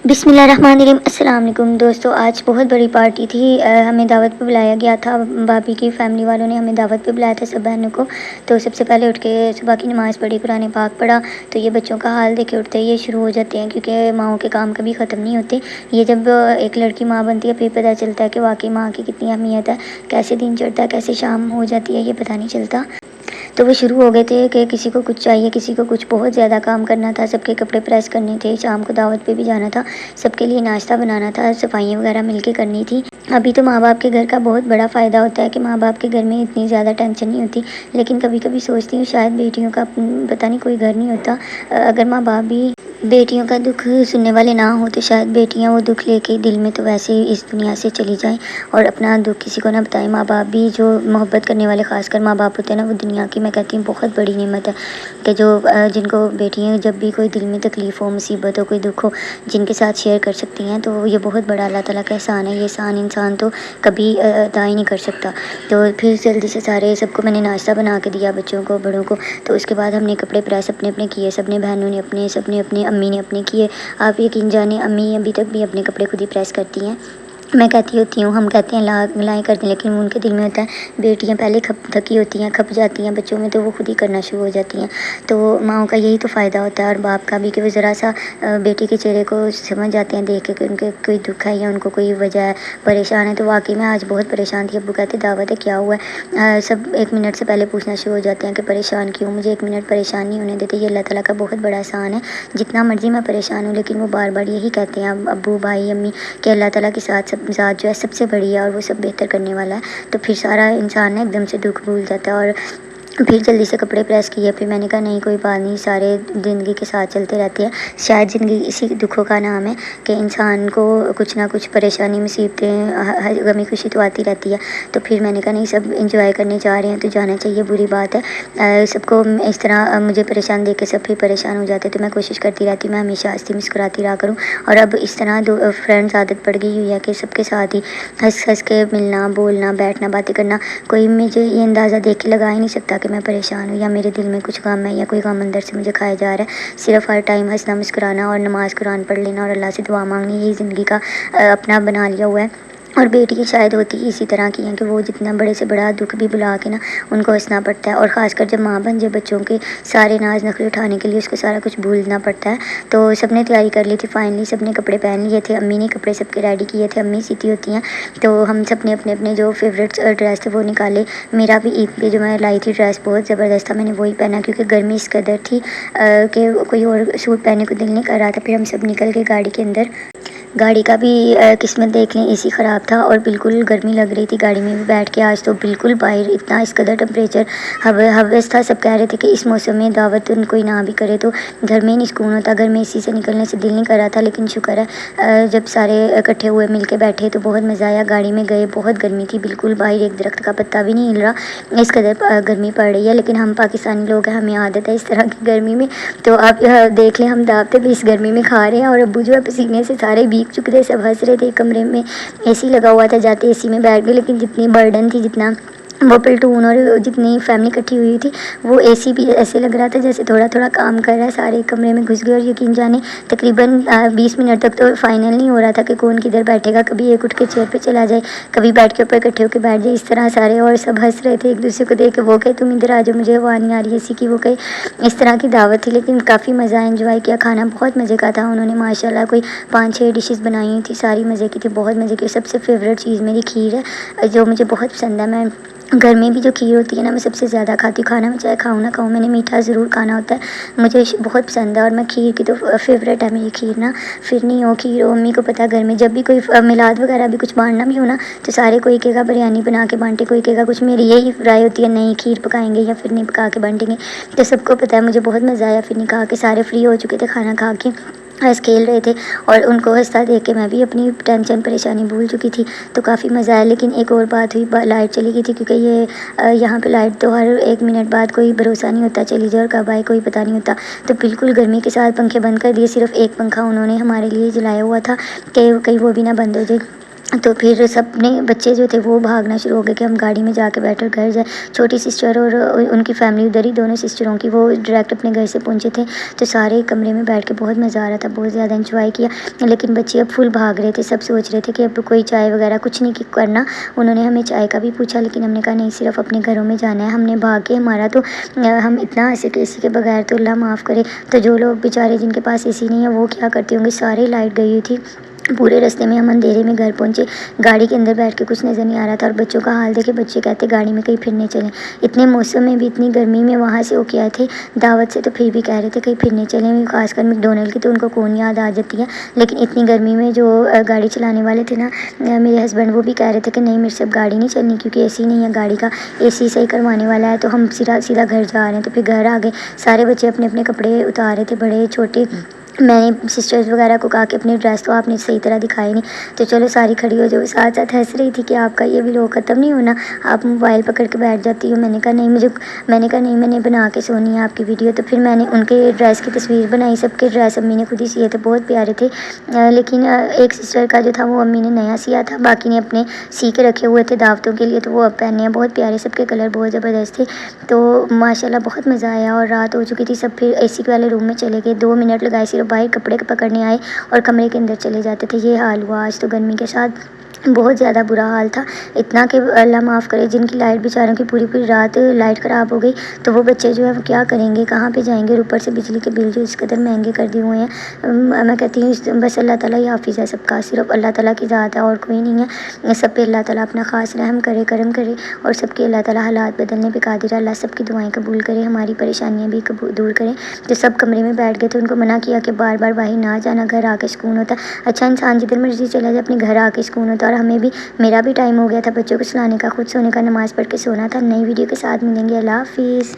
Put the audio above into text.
بسم اللہ الرحمن الرحیم۔ السلام علیکم دوستو، آج بہت بڑی پارٹی تھی، ہمیں دعوت پہ بلایا گیا تھا، بھابھی کی فیملی والوں نے ہمیں دعوت پہ بلایا تھا سب بہنوں کو۔ تو سب سے پہلے اٹھ کے صبح کی نماز پڑھی، قرآن پاک پڑھا۔ تو یہ بچوں کا حال دیکھ کے اٹھتے ہی یہ شروع ہو جاتے ہیں، کیونکہ ماؤں کے کام کبھی ختم نہیں ہوتے۔ یہ جب ایک لڑکی ماں بنتی ہے پھر پتہ چلتا ہے کہ واقعی ماں کی کتنی اہمیت ہے، کیسے دن چڑھتا ہے، کیسے شام ہو جاتی ہے، یہ پتہ نہیں چلتا۔ تو وہ شروع ہو گئے تھے کہ کسی کو کچھ چاہیے، کسی کو کچھ، بہت زیادہ کام کرنا تھا، سب کے کپڑے پریس کرنے تھے، شام کو دعوت پہ بھی جانا تھا، سب کے لیے ناشتہ بنانا تھا، صفائیاں وغیرہ مل کے کرنی تھی۔ ابھی تو ماں باپ کے گھر کا بہت بڑا فائدہ ہوتا ہے کہ ماں باپ کے گھر میں اتنی زیادہ ٹینشن نہیں ہوتی، لیکن کبھی کبھی سوچتی ہوں شاید بیٹیوں کا پتہ نہیں کوئی گھر نہیں ہوتا۔ اگر ماں باپ بھی بیٹیوں کا دکھ سننے والے نہ ہوں تو شاید بیٹیاں وہ دکھ لے کے دل میں تو ویسے ہی اس دنیا سے چلی جائیں اور اپنا دکھ کسی کو نہ بتائیں۔ ماں باپ بھی جو محبت کرنے والے، خاص کر ماں باپ ہوتے ہیں نا، وہ دنیا کی میں کہتی ہوں بہت بڑی نعمت ہے، کہ جو جن کو بیٹیاں جب بھی کوئی دل میں تکلیف ہو، مصیبت ہو، کوئی دکھ ہو، جن کے ساتھ شیئر کر سکتی ہیں، تو یہ بہت بڑا اللہ تعالیٰ کا احسان ہے۔ یہ احسان انسان تو کبھی ادا ہی نہیں کر سکتا۔ تو پھر جلدی سے سارے سب کو میں نے ناشتہ بنا کے دیا، بچوں کو، بڑوں کو۔ تو اس کے بعد ہم نے کپڑے پریس اپنے اپنے کیے، سب نے، بہنوں نے اپنے، سب نے اپنے، امی نے اپنے کیے۔ آپ یقین جانیں امی ابھی تک بھی اپنے کپڑے خود ہی پریس کرتی ہیں۔ میں کہتی ہوتی ہوں، ہم کہتے ہیں لائیں کرتے ہیں، لیکن ان کے دل میں ہوتا ہے بیٹیاں پہلے تھکی ہوتی ہیں، کھپ جاتی ہیں بچوں میں، تو وہ خود ہی کرنا شروع ہو جاتی ہیں۔ تو ماؤں کا یہی تو فائدہ ہوتا ہے، اور باپ کا بھی، کہ وہ ذرا سا بیٹی کے چہرے کو سمجھ جاتے ہیں دیکھ کے کہ ان کے کوئی دکھ ہے یا ان کو کوئی وجہ ہے، پریشان ہے۔ تو واقعی میں آج بہت پریشان تھی، ابو کہتے دعوت ہے کیا ہوا ہے، سب ایک منٹ سے پہلے پوچھنا شروع ہو جاتے ہیں کہ پریشان کیوں، مجھے ایک منٹ پریشان نہیں ہونے دیتے۔ یہ اللہ تعالیٰ کا بہت بڑا احسان ہے، جتنا مرضی میں پریشان ہوں لیکن وہ بار بار یہی کہتے ہیں ابو، بھائی، امی، کہ اللہ تعالیٰ کے ساتھ ذات جو ہے سب سے بڑی ہے اور وہ سب بہتر کرنے والا ہے۔ تو پھر سارا انسان نا ایک دم سے دکھ بھول جاتا ہے، اور پھر جلدی سے کپڑے پریس کیے۔ پھر میں نے کہا نہیں کوئی بات نہیں، سارے زندگی کے ساتھ چلتے رہتے ہیں، شاید زندگی اسی دکھوں کا نام ہے کہ انسان کو کچھ نہ کچھ پریشانی، مصیبتیں، غمی خوشی تو آتی رہتی ہے۔ تو پھر میں نے کہا نہیں، سب انجوائے کرنے جا رہے ہیں تو جانا چاہیے، بری بات ہے سب کو اس طرح مجھے پریشان دیکھ کے سب بھی پریشان ہو جاتے، تو میں کوشش کرتی رہتی میں ہمیشہ ہنستی مسکراتی رہا کروں۔ اور اب اس طرح دو فرینڈز عادت پڑ گئی ہوئی ہے کہ سب کے ساتھ ہی ہنس ہنس کے ملنا، بولنا، بیٹھنا، باتیں کرنا۔ کوئی مجھے یہ اندازہ دیکھ کے لگا ہی نہیں سکتا کہ میں پریشان ہوں یا میرے دل میں کچھ غم ہے یا کوئی غم اندر سے مجھے کھایا جا رہا ہے۔ صرف ہر ٹائم ہنسنا، مسکرانا اور نماز قرآن پڑھ لینا اور اللہ سے دعا مانگنی، یہی زندگی کا اپنا بنا لیا ہوا ہے۔ اور بیٹی شاید ہوتی ہی اسی طرح کی ہیں کہ وہ جتنا بڑے سے بڑا دکھ بھی بلا کے نا ان کو ہنسنا پڑتا ہے، اور خاص کر جب ماں بن جائے بچوں کے سارے ناز نخرے اٹھانے کے لیے اس کو سارا کچھ بھولنا پڑتا ہے۔ تو سب نے تیاری کر لی تھی، فائنلی سب نے کپڑے پہن لیے تھے، امی نے کپڑے سب کے ریڈی کیے تھے، امی سیتی ہوتی ہیں، تو ہم سب نے اپنے اپنے جو فیوریٹ ڈریس تھے وہ نکالے۔ میرا بھی عید پہ جو میں لائی تھی ڈریس بہت زبردست تھا، میں نے وہی پہنا کیونکہ گرمی اس قدر تھی کہ کوئی اور سوٹ پہننے کو دل نہیں کر رہا تھا۔ پھر ہم سب نکل کے گاڑی کے اندر، گاڑی کا بھی قسمت دیکھ لیں، اے سی خراب تھا اور بالکل گرمی لگ رہی تھی گاڑی میں بھی بیٹھ کے۔ آج تو بالکل باہر اتنا اس قدر ٹمپریچر ہوس تھا، سب کہہ رہے تھے کہ اس موسم میں دعوت کوئی نہ بھی کرے تو گھر میں نہیں سکون ہوتا، گھر میں اے سی سے نکلنے سے دل نہیں کر رہا تھا، لیکن شکر ہے جب سارے اکٹھے ہوئے مل کے بیٹھے تو بہت مزہ آیا۔ گاڑی میں گئے، بہت گرمی تھی، بالکل باہر ایک درخت کا پتا بھی نہیں ہل رہا، اس قدر گرمی پڑ رہی ہے، لیکن ہم پاکستانی لوگ ہیں، ہمیں عادت ہے اس طرح کی گرمی میں۔ تو آپ دیکھ لیں، ہم دعوتیں بھی اس گرمی میں کھا رہے ہیں، اور ابو جو ہے پسینے سے سارے بھیگ چکے تھے، سب ہنس رہے تھے۔ کمرے میں اے سی لگا ہوا تھا، جاتے اے سی میں بیٹھ گئے، لیکن جتنی برڈن تھی، جتنا وہ پلٹون اور جتنی فیملی اکٹھی ہوئی تھی، وہ اے سی بھی ایسے لگ رہا تھا جیسے تھوڑا تھوڑا کام کر رہا ہے، سارے کمرے میں گھس گئے۔ اور یقین جانے تقریباً 20 منٹ تک تو فائنل نہیں ہو رہا تھا کہ کون کدھر بیٹھے گا، کبھی ایک اٹھ کے چیئر پہ چلا جائے، کبھی بیٹھ کے اوپر اکٹھے ہو کے بیٹھ جائے، اس طرح سارے، اور سب ہنس رہے تھے ایک دوسرے کو دیکھ کے، وہ کہے تم ادھر آ جاؤ، مجھے ہوا نہیں آ رہی اسی کی، وہ کہے، اس طرح کی دعوت تھی، لیکن کافی مزہ انجوائے کیا، کھانا بہت مزے کا تھا۔ انہوں نے ماشاءاللہ کوئی 5-6 ڈشز بنائی ہوئی تھی، ساری مزے کی تھی، بہت مزے کی۔ سب سے فیوریٹ چیز میری کھیر ہے جو مجھے بہت پسند ہے۔ میں گھر میں بھی جو کھیر ہوتی ہے نا، میں سب سے زیادہ کھاتی ہوں، کھانا میں چاہے کھاؤں نہ کھاؤں، میں نے میٹھا ضرور کھانا ہوتا ہے، مجھے بہت پسند ہے، اور میں کھیر کی تو فیوریٹ ہے میری کھیر نا، فرنی ہو، کھیر ہو، امی کو پتہ ہے گھر میں جب بھی کوئی میلاد وغیرہ بھی کچھ بانٹنا بھی ہو نا، تو سارے کوئی کہے گا بریانی بنا کے بانٹے، کوئی کہے گا کچھ، میری یہی رائے ہوتی ہے نہیں کھیر پکائیں گے یا فرنی پکا کے بانٹیں گے۔ تو سب کو پتہ ہے مجھے بہت مزہ آیا فرنی کھا کے، سارے فری ہو چکے تھے کھانا کھا کے، ہنس کھیل رہے تھے، اور ان کو ہنستا دیکھ کے میں بھی اپنی ٹینشن پریشانی بھول چکی تھی، تو کافی مزہ آیا۔ لیکن ایک اور بات ہوئی، لائٹ چلی گئی تھی، کیونکہ یہ یہاں پہ لائٹ تو ہر 1 منٹ بعد کوئی بھروسہ نہیں ہوتا، چلی جائے اور کب آئے کوئی پتہ نہیں ہوتا، تو بالکل گرمی کے ساتھ پنکھے بند کر دیے، صرف ایک پنکھا انہوں نے ہمارے لیے جلایا ہوا تھا کہ کہیں وہ بھی نہ بند ہو جائے۔ تو پھر سب نے بچے جو تھے وہ بھاگنا شروع ہو گئے کہ ہم گاڑی میں جا کے بیٹھ کر گھر جائیں. چھوٹی سسٹر اور ان کی فیملی ادھر ہی، دونوں سسٹروں کی، وہ ڈائریکٹ اپنے گھر سے پہنچے تھے. تو سارے کمرے میں بیٹھ کے بہت مزہ آ رہا تھا، بہت زیادہ انجوائے کیا. لیکن بچے اب فل بھاگ رہے تھے، سب سوچ رہے تھے کہ اب کوئی چائے وغیرہ کچھ نہیں کرنا. انہوں نے ہمیں چائے کا بھی پوچھا، لیکن ہم نے کہا نہیں، صرف اپنے گھروں میں جانا ہے. ہم نے بھاگ کے، ہمارا تو ہم اتنا ایسے کہ اسی کے بغیر تو اللہ معاف کرے. تو جو لوگ بیچارے جن کے پاس اے سی نہیں ہے وہ کیا کرتے ہوں گے، سارے لائٹ گئی ہوئی تھی. پورے راستے میں ہم اندھیرے میں گھر پہنچے. گاڑی کے اندر بیٹھ کے کچھ نظر نہیں آ رہا تھا، اور بچوں کا حال دیکھے، بچے کہتے گاڑی میں کہیں پھرنے چلیں. اتنے موسم میں بھی، اتنی گرمی میں وہاں سے ہو کے آئے تھے دعوت سے، تو پھر بھی کہہ رہے تھے کہیں پھرنے چلیں. خاص کر میک ڈونلڈ کی تو ان کو کون یاد آ جاتی ہے. لیکن اتنی گرمی میں جو گاڑی چلانے والے تھے نا میرے ہسبینڈ، وہ بھی کہہ رہے تھے کہ نہیں، میرے سے اب گاڑی نہیں چلنی، کیونکہ اے سی نہیں ہے. گاڑی کا اے سی صحیح کروانے والا ہے، تو ہم سیدھا گھر جا رہے ہیں. تو پھر گھر آ گئے. سارے بچے اپنے اپنے کپڑے اتار رہے تھے، بڑے چھوٹے. میں نے سسٹرز وغیرہ کو کہا کہ اپنے ڈریس تو آپ نے صحیح طرح دکھائی نہیں. تو چلو ساری کھڑی ہو جو ساتھ ساتھ ہنس رہی تھی کہ آپ کا یہ بھی لوگ ختم نہیں ہونا، آپ موبائل پکڑ کے بیٹھ جاتی ہو. میں نے کہا نہیں، میں نے بنا کے سونی ہے آپ کی ویڈیو. تو پھر میں نے ان کے ڈریس کی تصویر بنائی. سب کے ڈریس امی نے خود ہی سیے تھے، بہت پیارے تھے. لیکن ایک سسٹر کا جو تھا وہ امی نے نیا سیا تھا، باقی نے اپنے سی کے رکھے ہوئے تھے دعوتوں کے لیے، تو وہ اب پہنے ہیں. بہت پیارے، سب کے کلر بہت زبردست تھے. تو ماشاءاللہ بہت مزہ آیا. اور رات ہو چکی تھی، سب پھر اے سی والے روم میں چلے گئے. 2 منٹ لگائے صرف باہر کپڑے پکڑنے آئے اور کمرے کے اندر چلے جاتے تھے. یہ حال ہوا آج تو گرمی کے ساتھ. بہت زیادہ برا حال تھا. اتنا کہ اللہ معاف کرے، جن کی لائٹ بیچاروں کی پوری پوری رات لائٹ خراب ہو گئی، تو وہ بچے جو ہے وہ کیا کریں گے، کہاں پہ جائیں گے. اور اوپر سے بجلی کے بل جو اس قدر مہنگے کر دیے ہوئے ہیں. میں کہتی ہوں بس اللہ تعالیٰ ہی حافظ ہے سب کا، صرف اللہ تعالیٰ کی ذات ہے اور کوئی نہیں ہے. سب پہ اللہ تعالیٰ اپنا خاص رحم کرے، کرم کرے، اور سب کے اللہ تعالیٰ حالات بدلنے پہ قادر ہے. اللہ سب کی دعائیں قبول کرے، ہماری پریشانیاں بھی دور کریں. جو سب کمرے میں بیٹھ گئے تھے، ان کو منع کیا کہ بار بار باہر نہ جانا، گھر آ کے سکون ہوتا ہے. اچھا انسان جدھر مرضی چلا جائے، اپنے گھر آ کے سکون ہوتا ہے. اور ہمیں بھی، میرا بھی ٹائم ہو گیا تھا بچوں کو سلانے کا، خود سونے کا، نماز پڑھ کے سونا تھا. نئی ویڈیو کے ساتھ ملیں گے. اللہ حافظ.